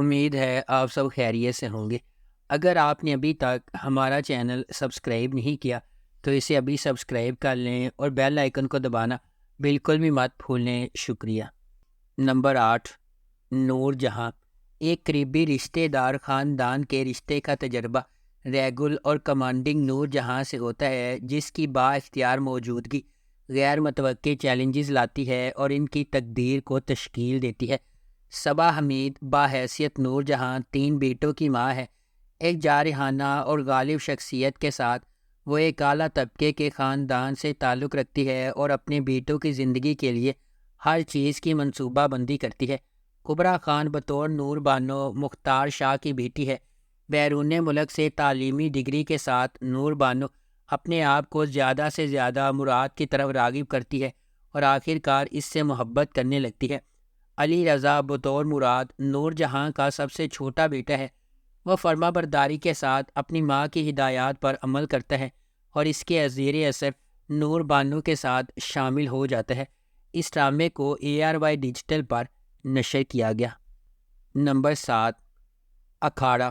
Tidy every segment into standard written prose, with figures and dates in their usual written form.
امید ہے آپ سب خیریت سے ہوں گے۔ اگر آپ نے ابھی تک ہمارا چینل سبسکرائب نہیں کیا تو اسے ابھی سبسکرائب کر لیں اور بیل آئیکن کو دبانا بالکل بھی مت بھولیں۔ شکریہ۔ نمبر 8، نور جہاں۔ ایک قریبی رشتہ دار خاندان کے رشتے کا تجربہ ریگل اور کمانڈنگ نور جہاں سے ہوتا ہے، جس کی با اختیار موجودگی غیر متوقع چیلنجز لاتی ہے اور ان کی تقدیر کو تشکیل دیتی ہے۔ صبا حمید باحیثیت نور جہاں 3 بیٹوں کی ماں ہے۔ ایک جارحانہ اور غالب شخصیت کے ساتھ وہ ایک اعلیٰ طبقے کے خاندان سے تعلق رکھتی ہے اور اپنے بیٹوں کی زندگی کے لیے ہر چیز کی منصوبہ بندی کرتی ہے۔ کبریٰ خان بطور نور بانو مختار شاہ کی بیٹی ہے۔ بیرون ملک سے تعلیمی ڈگری کے ساتھ نور بانو اپنے آپ کو زیادہ سے زیادہ مراد کی طرف راغب کرتی ہے اور آخر کار اس سے محبت کرنے لگتی ہے۔ علی رضا بطور مراد نور جہاں کا سب سے چھوٹا بیٹا ہے۔ وہ فرما برداری کے ساتھ اپنی ماں کی ہدایات پر عمل کرتا ہے اور اس کے زیر اثر نور بانو کے ساتھ شامل ہو جاتا ہے۔ اس ڈرامے کو ARY ڈیجیٹل پر نشر کیا گیا۔ نمبر 7، اکھاڑا۔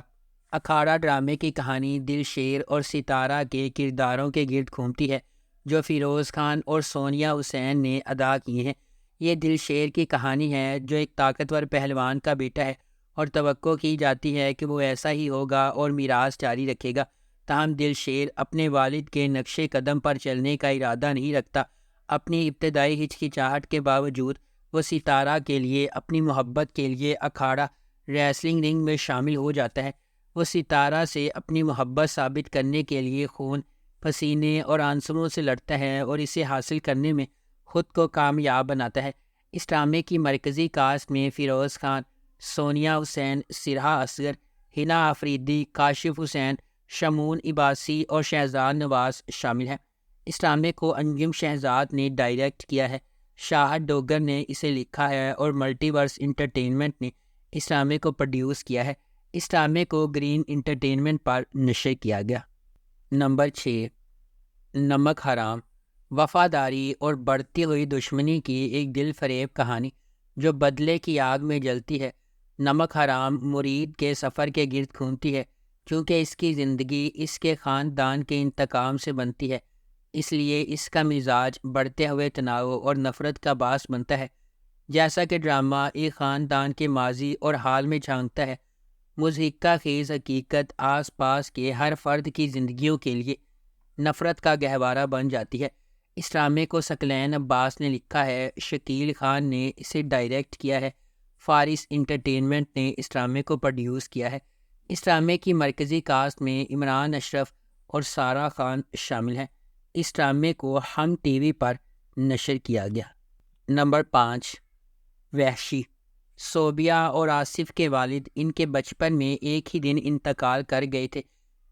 اکھاڑا ڈرامے کی کہانی دل شیر اور ستارہ کے کرداروں کے گرد گھومتی ہے جو فیروز خان اور سونیا حسین نے ادا کیے ہیں۔ یہ دل شیر کی کہانی ہے جو ایک طاقتور پہلوان کا بیٹا ہے اور توقع کی جاتی ہے کہ وہ ایسا ہی ہوگا اور میراث جاری رکھے گا۔ تاہم دل شیر اپنے والد کے نقش قدم پر چلنے کا ارادہ نہیں رکھتا۔ اپنی ابتدائی ہچکچاہٹ کے باوجود وہ ستارہ کے لیے اپنی محبت کے لیے اکھاڑا ریسلنگ رنگ میں شامل ہو جاتا ہے۔ وہ ستارہ سے اپنی محبت ثابت کرنے کے لیے خون، پسینے اور آنسوؤں سے لڑتا ہے اور اسے حاصل کرنے میں خود کو کامیاب بناتا ہے۔ اس ڈرامے کی مرکزی کاسٹ میں فیروز خان، سونیا حسین، سرہا اصغر، حنا آفریدی، کاشف حسین، شمون عباسی اور شہزاد نواز شامل ہیں۔ اس ڈرامے کو انجم شہزاد نے ڈائریکٹ کیا ہے۔ شاہد ڈوگر نے اسے لکھا ہے اور ملٹی ورس انٹرٹینمنٹ نے اس ڈرامے کو پروڈیوس کیا ہے۔ اس ڈرامے کو گرین انٹرٹینمنٹ پر نشر کیا گیا۔ نمبر 6، نمک حرام۔ وفاداری اور بڑھتی ہوئی دشمنی کی ایک دل فریب کہانی جو بدلے کی آگ میں جلتی ہے۔ نمک حرام مرید کے سفر کے گرد گھومتی ہے کیونکہ اس کی زندگی اس کے خاندان کے انتقام سے بنتی ہے، اس لیے اس کا مزاج بڑھتے ہوئے تناؤ اور نفرت کا باعث بنتا ہے۔ جیسا کہ ڈرامہ ایک خاندان کے ماضی اور حال میں جھانکتا ہے، مضحکہ خیز حقیقت آس پاس کے ہر فرد کی زندگیوں کے لیے نفرت کا گہوارہ بن جاتی ہے۔ اس ڈرامے کو ثقلین عباس نے لکھا ہے، شکیل خان نے اسے ڈائریکٹ کیا ہے، فارس انٹرٹینمنٹ نے اس ڈرامے کو پروڈیوس کیا ہے۔ اس ڈرامے کی مرکزی کاسٹ میں عمران اشرف اور سارہ خان شامل ہیں۔ اس ڈرامے کو ہم TV پر نشر کیا گیا۔ نمبر 5، وحشی۔ صوبیہ اور آصف کے والد ان کے بچپن میں ایک ہی دن انتقال کر گئے تھے۔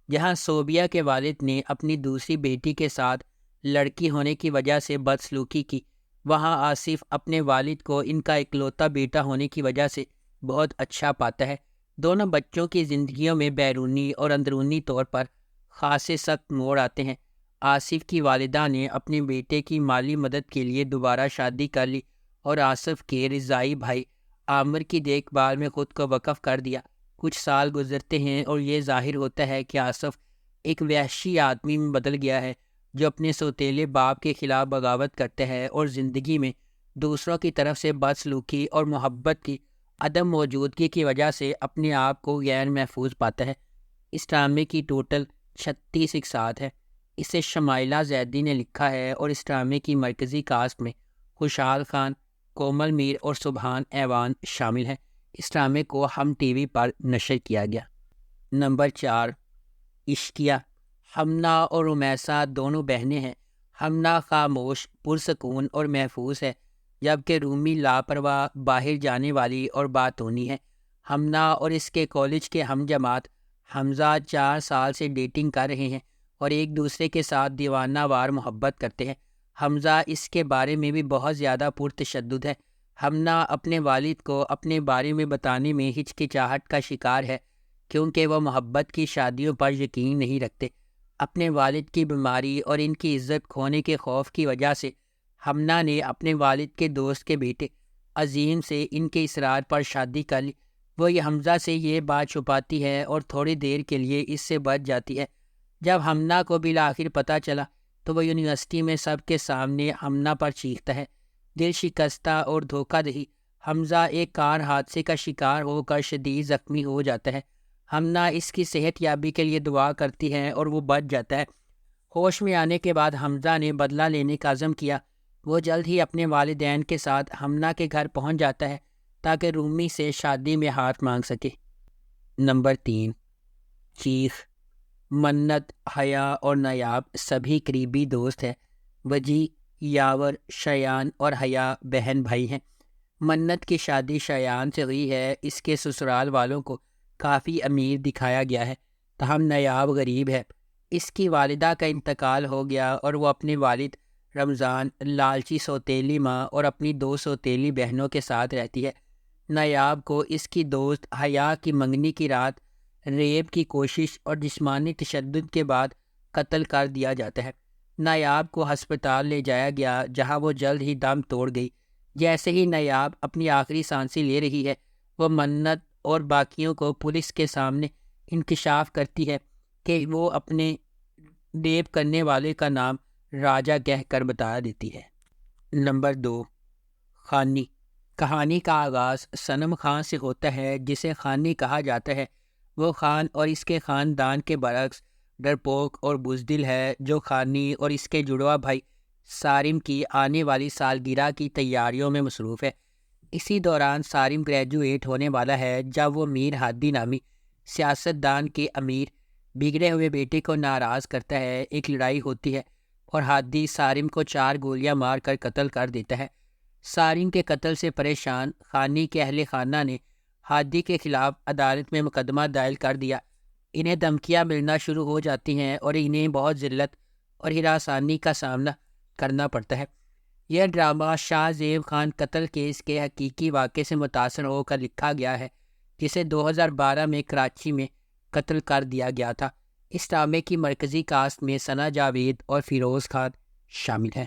جہاں صوبیہ کے والد نے اپنی دوسری بیٹی کے ساتھ لڑکی ہونے کی وجہ سے بدسلوکی کی، وہاں آصف اپنے والد کو ان کا اکلوتا بیٹا ہونے کی وجہ سے بہت اچھا پاتا ہے۔ دونوں بچوں کی زندگیوں میں بیرونی اور اندرونی طور پر خاصے سخت موڑ آتے ہیں۔ آصف کی والدہ نے اپنے بیٹے کی مالی مدد کے لیے دوبارہ شادی کر لی اور آصف کے رضاعی بھائی عامر کی دیکھ بھال میں خود کو وقف کر دیا۔ کچھ سال گزرتے ہیں اور یہ ظاہر ہوتا ہے کہ آصف ایک وحشی آدمی میں بدل گیا ہے جو اپنے سوتیلے باپ کے خلاف بغاوت کرتا ہے اور زندگی میں دوسروں کی طرف سے بدسلوکی اور محبت کی عدم موجودگی کی وجہ سے اپنے آپ کو غیر محفوظ پاتا ہے۔ اس ڈرامے کی ٹوٹل 36 اقساط ہے۔ اسے شمائلہ زیدی نے لکھا ہے اور اس ڈرامے کی مرکزی کاسٹ میں خوشحال خان، کومل میر اور سبحان ایوان شامل ہیں۔ اس ڈرامے کو ہم TV پر نشر کیا گیا۔ نمبر 4، عشقیہ۔ ہمنا اور امیسا دونوں بہنیں ہیں۔ ہمنا خاموش، پرسکون اور محفوظ ہے، جبکہ رومی لاپرواہ، باہر جانے والی اور باتونی ہے۔ ہمنا اور اس کے کالج کے ہم جماعت حمزہ 4 سال سے ڈیٹنگ کر رہے ہیں اور ایک دوسرے کے ساتھ دیوانہ وار محبت کرتے ہیں۔ حمزہ اس کے بارے میں بھی بہت زیادہ پرتشدد ہے۔ ہمنا اپنے والد کو اپنے بارے میں بتانے میں ہچکچاہٹ کا شکار ہے کیونکہ وہ محبت کی شادیوں پر یقین نہیں رکھتے۔ اپنے والد کی بیماری اور ان کی عزت کھونے کے خوف کی وجہ سے ہمنا نے اپنے والد کے دوست کے بیٹے عظیم سے ان کے اصرار پر شادی کر لی۔ وہ یہ حمزہ سے یہ بات چھپاتی ہے اور تھوڑی دیر کے لیے اس سے بچ جاتی ہے۔ جب ہمنا کو بالآخر پتہ چلا تو وہ یونیورسٹی میں سب کے سامنے ہمنا پر چیختا ہے۔ دل شکستہ اور دھوکہ دہی، حمزہ ایک کار حادثے کا شکار ہو کر شدید زخمی ہو جاتا ہے۔ ہمنا اس کی صحت یابی کے لیے دعا کرتی ہے اور وہ بچ جاتا ہے۔ ہوش میں آنے کے بعد حمزہ نے بدلہ لینے کا عزم کیا۔ وہ جلد ہی اپنے والدین کے ساتھ ہمنا کے گھر پہنچ جاتا ہے تاکہ رومی سے شادی میں ہاتھ مانگ سکے۔ نمبر 3، چیخ۔ منت، حیا اور نایاب سبھی قریبی دوست ہیں۔ وجی، یاور، شایان اور حیا بہن بھائی ہیں۔ منت کی شادی شایان سے ہوئی ہے۔ اس کے سسرال والوں کو کافی امیر دکھایا گیا ہے، تاہم نایاب غریب ہے۔ اس کی والدہ کا انتقال ہو گیا اور وہ اپنے والد رمضان، لالچی سوتیلی ماں اور اپنی 2 سوتیلی بہنوں کے ساتھ رہتی ہے۔ نایاب کو اس کی دوست حیا کی منگنی کی رات ریپ کی کوشش اور جسمانی تشدد کے بعد قتل کر دیا جاتا ہے۔ نایاب کو ہسپتال لے جایا گیا جہاں وہ جلد ہی دم توڑ گئی۔ جیسے ہی نایاب اپنی آخری سانسیں لے رہی ہے، وہ منت اور باقیوں کو پولیس کے سامنے انکشاف کرتی ہے کہ وہ اپنے ریپ کرنے والے کا نام راجہ کہہ کر بتا دیتی ہے۔ نمبر 2، خانی۔ کہانی کا آغاز صنم خان سے ہوتا ہے جسے خانی کہا جاتا ہے۔ وہ خان اور اس کے خاندان کے برعکس ڈرپوک اور بزدل ہے جو خانی اور اس کے جڑواں بھائی صارم کی آنے والی سالگرہ کی تیاریوں میں مصروف ہے۔ اسی دوران صارم گریجویٹ ہونے والا ہے جب وہ میر ہادی نامی سیاستدان کے امیر بگڑے ہوئے بیٹے کو ناراض کرتا ہے۔ ایک لڑائی ہوتی ہے اور ہادی صارم کو 4 گولیاں مار کر قتل کر دیتا ہے۔ صارم کے قتل سے پریشان خانی کے اہل خانہ نے ہادی کے خلاف عدالت میں مقدمہ دائر کر دیا۔ انہیں دھمکیاں ملنا شروع ہو جاتی ہیں اور انہیں بہت ذلت اور ہراسانی کا سامنا کرنا پڑتا ہے۔ یہ ڈرامہ شاہ زیب خان قتل کیس کے حقیقی واقعے سے متاثر ہو کر لکھا گیا ہے جسے 2012 میں کراچی میں قتل کر دیا گیا تھا۔ اس ڈرامے کی مرکزی کاسٹ میں ثنا جاوید اور فیروز خان شامل ہیں۔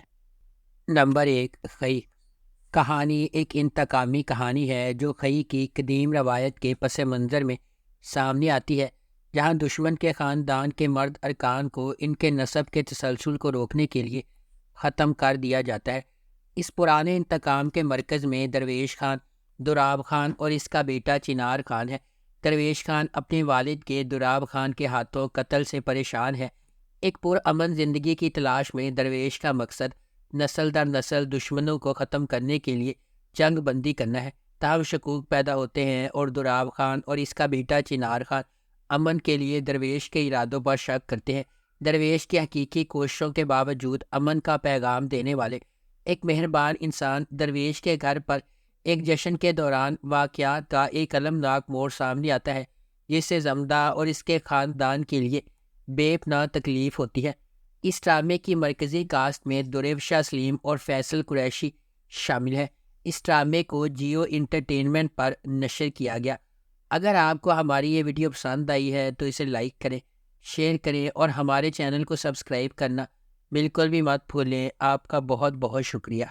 نمبر 1، خئی۔ کہانی ایک انتقامی کہانی ہے جو خئی کی قدیم روایت کے پس منظر میں سامنے آتی ہے، جہاں دشمن کے خاندان کے مرد ارکان کو ان کے نسب کے تسلسل کو روکنے کے لیے ختم کر دیا جاتا ہے۔ اس پرانے انتقام کے مرکز میں درویش خان، دراب خان اور اس کا بیٹا چنار خان ہے۔ درویش خان اپنے والد کے دراب خان کے ہاتھوں قتل سے پریشان ہے۔ ایک پرامن زندگی کی تلاش میں درویش کا مقصد نسل در نسل دشمنوں کو ختم کرنے کے لیے جنگ بندی کرنا ہے، تاہم شکوک پیدا ہوتے ہیں اور دراب خان اور اس کا بیٹا چنار خان امن کے لیے درویش کے ارادوں پر شک کرتے ہیں۔ درویش کی حقیقی کوششوں کے باوجود امن کا پیغام دینے والے ایک مہربان انسان درویش کے گھر پر ایک جشن کے دوران واقعات کا ایک المناک موڑ سامنے آتا ہے جس سے زمدہ اور اس کے خاندان کے لیے بے پناہ تکلیف ہوتی ہے۔ اس ڈرامے کی مرکزی کاسٹ میں دریوشہ سلیم اور فیصل قریشی شامل ہیں۔ اس ڈرامے کو جیو انٹرٹینمنٹ پر نشر کیا گیا۔ اگر آپ کو ہماری یہ ویڈیو پسند آئی ہے تو اسے لائک کریں، شیئر کریں اور ہمارے چینل کو سبسکرائب کرنا بالکل بھی مت بھولیں۔ آپ کا بہت بہت شکریہ۔